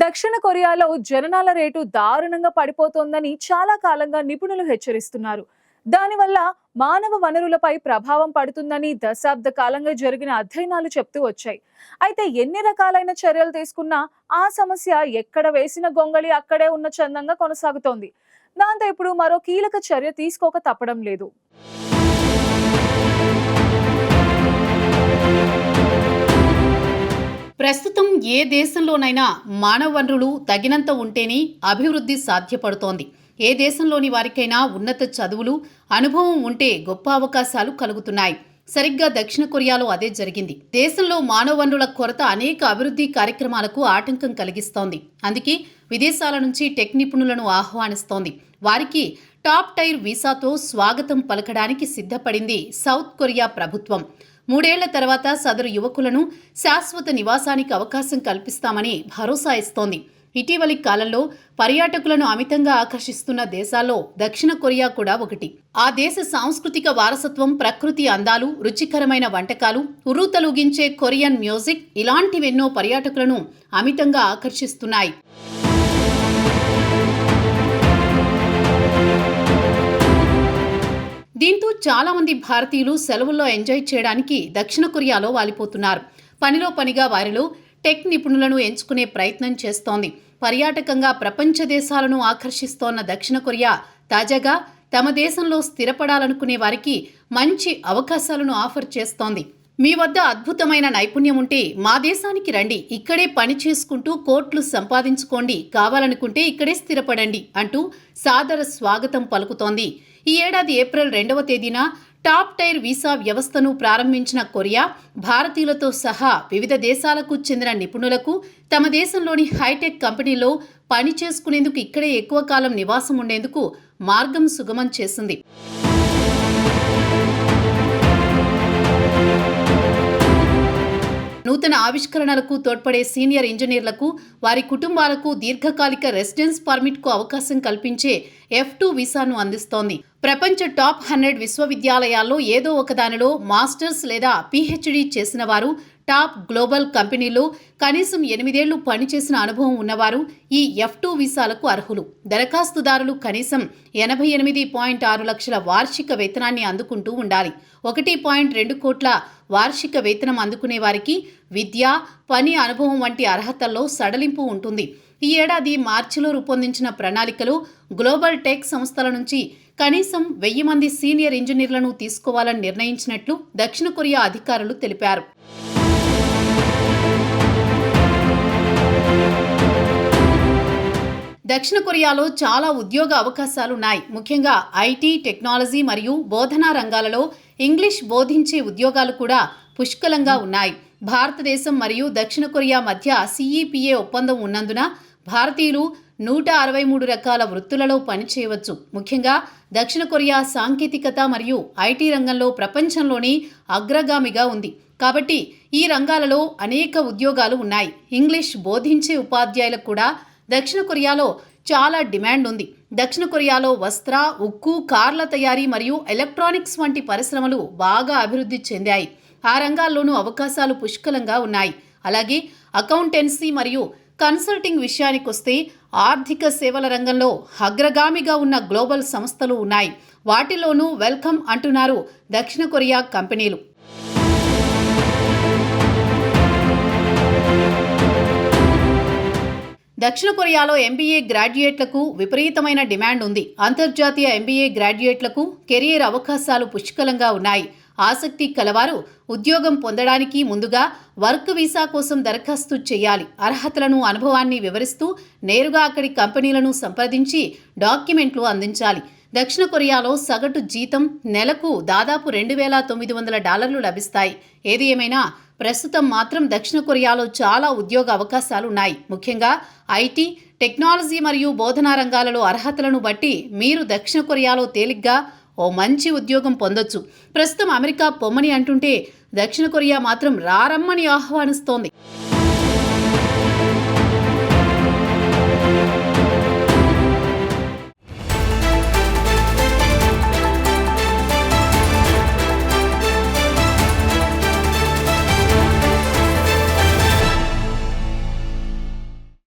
దక్షిణ కొరియాలో జననాల రేటు దారుణంగా పడిపోతోందని చాలా కాలంగా నిపుణులు హెచ్చరిస్తున్నారు. దానివల్ల మానవ వనరులపై ప్రభావం పడుతుందని దశాబ్ద కాలంగా జరిగిన అధ్యయనాలు చెప్తూ వచ్చాయి. అయితే ఎన్ని రకాలైన చర్యలు తీసుకున్నా ఆ సమస్య ఎక్కడ వేసిన గొంగళి అక్కడే ఉన్న చందంగా కొనసాగుతోంది. దాంతో ఇప్పుడు మరో కీలక చర్య తీసుకోక తప్పడం లేదు. ప్రస్తుతం ఏ దేశంలోనైనా మానవ వనరులు తగినంత ఉంటేనే అభివృద్ధి సాధ్యపడుతోంది. ఏ దేశంలోని వారికైనా ఉన్నత చదువులు, అనుభవం ఉంటే గొప్ప అవకాశాలు కలుగుతున్నాయి. సరిగ్గా దక్షిణ కొరియాలో అదే జరిగింది. దేశంలో మానవ వనరుల కొరత అనేక అభివృద్ధి కార్యక్రమాలకు ఆటంకం కలిగిస్తోంది. అందుకే విదేశాల నుంచి టెక్ నిపుణులను ఆహ్వానిస్తోంది. వారికి టాప్ టైర్ వీసాతో స్వాగతం పలకడానికి సిద్ధపడింది సౌత్ కొరియా ప్రభుత్వం. 3 ఏళ్ల తర్వాత సదరు యువకులను శాశ్వత నివాసానికి అవకాశం కల్పిస్తామని భరోసా ఇస్తోంది. ఇటీవలి కాలంలో పర్యాటకులను అమితంగా ఆకర్షిస్తున్న దేశాల్లో దక్షిణ కొరియా కూడా ఒకటి. ఆ దేశ సాంస్కృతిక వారసత్వం, ప్రకృతి అందాలు, రుచికరమైన వంటకాలు, ఉర్రూతలూగించే కొరియన్ మ్యూజిక్ ఇలాంటివెన్నో పర్యాటకులను అమితంగా ఆకర్షిస్తున్నాయి. దీంతో చాలా మంది భారతీయులు సెలవుల్లో ఎంజాయ్ చేయడానికి దక్షిణ కొరియాలో వాలిపోతున్నారు. పనిలో పనిగా వారిలో టెక్ నిపుణులను ఎంచుకునే ప్రయత్నం చేస్తోంది. పర్యాటకంగా ప్రపంచ దేశాలను ఆకర్షిస్తోన్న దక్షిణ కొరియా తాజాగా తమ దేశంలో స్థిరపడాలనుకునే వారికి మంచి అవకాశాలను ఆఫర్ చేస్తోంది. మీ వద్ద అద్భుతమైన నైపుణ్యం ఉంటే మా దేశానికి రండి, ఇక్కడే పని చేసుకుంటూ కోట్లు సంపాదించుకోండి, కావాలనుకుంటే ఇక్కడే స్థిరపడండి అంటూ సాదర స్వాగతం పలుకుతోంది. ఈ ఏడాది ఏప్రిల్ 2వ తేదీన టాప్ టైర్ వీసా వ్యవస్థను ప్రారంభించిన కొరియా భారతీయులతో సహా వివిధ దేశాలకు చెందిన నిపుణులకు తమ దేశంలోని హైటెక్ కంపెనీలో పని చేసుకునేందుకు ఇక్కడే ఎక్కువ కాలం నివాసం ఉండేందుకు మార్గం సుగమం చేసింది. నూతన ఆవిష్కరణలకు తోడ్పడే సీనియర్ ఇంజనీర్లకు, వారి కుటుంబాలకు దీర్ఘకాలిక రెసిడెన్స్ పర్మిట్కు అవకాశం కల్పించే F2 వీసాను అందిస్తోంది. ప్రపంచ టాప్ 100 విశ్వవిద్యాలయాల్లో ఏదో ఒకదానిలో మాస్టర్స్ లేదా PhD చేసిన వారు, టాప్ గ్లోబల్ కంపెనీలో కనీసం 8 ఏళ్లు పనిచేసిన అనుభవం ఉన్నవారు ఈ F2 వీసాలకు అర్హులు. దరఖాస్తుదారులు కనీసం 88.6 లక్షల వార్షిక వేతనాన్ని అందుకుంటూ ఉండాలి. 1.2 కోట్ల వార్షిక వేతనం అందుకునే వారికి విద్య, పని అనుభవం వంటి అర్హతల్లో సడలింపు ఉంటుంది. ఈ ఏడాది మార్చిలో రూపొందించిన ప్రణాళికలో గ్లోబల్ టెక్ సంస్థల నుంచి కనీసం 1000 మంది సీనియర్ ఇంజనీర్లను తీసుకోవాలని నిర్ణయించినట్లు దక్షిణ కొరియా అధికారులు తెలిపారు. దక్షిణ కొరియాలో చాలా ఉద్యోగ అవకాశాలున్నాయి. ముఖ్యంగా ఐటీ, టెక్నాలజీ మరియు బోధనా రంగాలలో ఇంగ్లీష్ బోధించే ఉద్యోగాలు కూడా పుష్కలంగా ఉన్నాయి. భారతదేశం మరియు దక్షిణ కొరియా మధ్య CEPA ఒప్పందం ఉన్నందున భారతీయులు 163 రకాల వృత్తులలో పనిచేయవచ్చు. ముఖ్యంగా దక్షిణ కొరియా సాంకేతికత మరియు ఐటీ రంగంలో ప్రపంచంలోని అగ్రగామిగా ఉంది. కాబట్టి ఈ రంగాలలో అనేక ఉద్యోగాలు ఉన్నాయి. ఇంగ్లీష్ బోధించే ఉపాధ్యాయులకు కూడా దక్షిణ కొరియాలో చాలా డిమాండ్ ఉంది. దక్షిణ కొరియాలో వస్త్ర, ఉక్కు, కార్ల తయారీ మరియు ఎలక్ట్రానిక్స్ వంటి పరిశ్రమలు బాగా అభివృద్ధి చెందాయి. ఆ రంగాల్లోనూ అవకాశాలు పుష్కలంగా ఉన్నాయి. అలాగే అకౌంటెన్సీ మరియు కన్సల్టింగ్ విషయానికొస్తే ఆర్థిక సేవల రంగంలో అగ్రగామిగా ఉన్న గ్లోబల్ సంస్థలు ఉన్నాయి. వాటిలోనూ వెల్కమ్ అంటున్నారు దక్షిణ కొరియా కంపెనీలు. దక్షిణ కొరియాలో MBA గ్రాడ్యుయేట్లకు విపరీతమైన డిమాండ్ ఉంది. అంతర్జాతీయ MBA గ్రాడ్యుయేట్లకు కెరియర్ అవకాశాలు పుష్కలంగా ఉన్నాయి. ఆసక్తి కలవారు ఉద్యోగం పొందడానికి ముందుగా వర్క్ వీసా కోసం దరఖాస్తు చేయాలి. అర్హతలను, అనుభవాన్ని వివరిస్తూ నేరుగా అక్కడి కంపెనీలను సంప్రదించి డాక్యుమెంట్లు అందించాలి. దక్షిణ కొరియాలో సగటు జీతం నెలకు దాదాపు $2,900 లభిస్తాయి. ఏది ఏమైనా ప్రస్తుతం మాత్రం దక్షిణ కొరియాలో చాలా ఉద్యోగ అవకాశాలున్నాయి. ముఖ్యంగా ఐటీ, టెక్నాలజీ మరియు బోధనా రంగాలలో అర్హతలను బట్టి మీరు దక్షిణ కొరియాలో తేలిగ్గా ఓ మంచి ఉద్యోగం పొందొచ్చు. ప్రస్తుతం అమెరికా పొమ్మని అంటుంటే దక్షిణ కొరియా మాత్రం రారమ్మని ఆహ్వానిస్తోంది.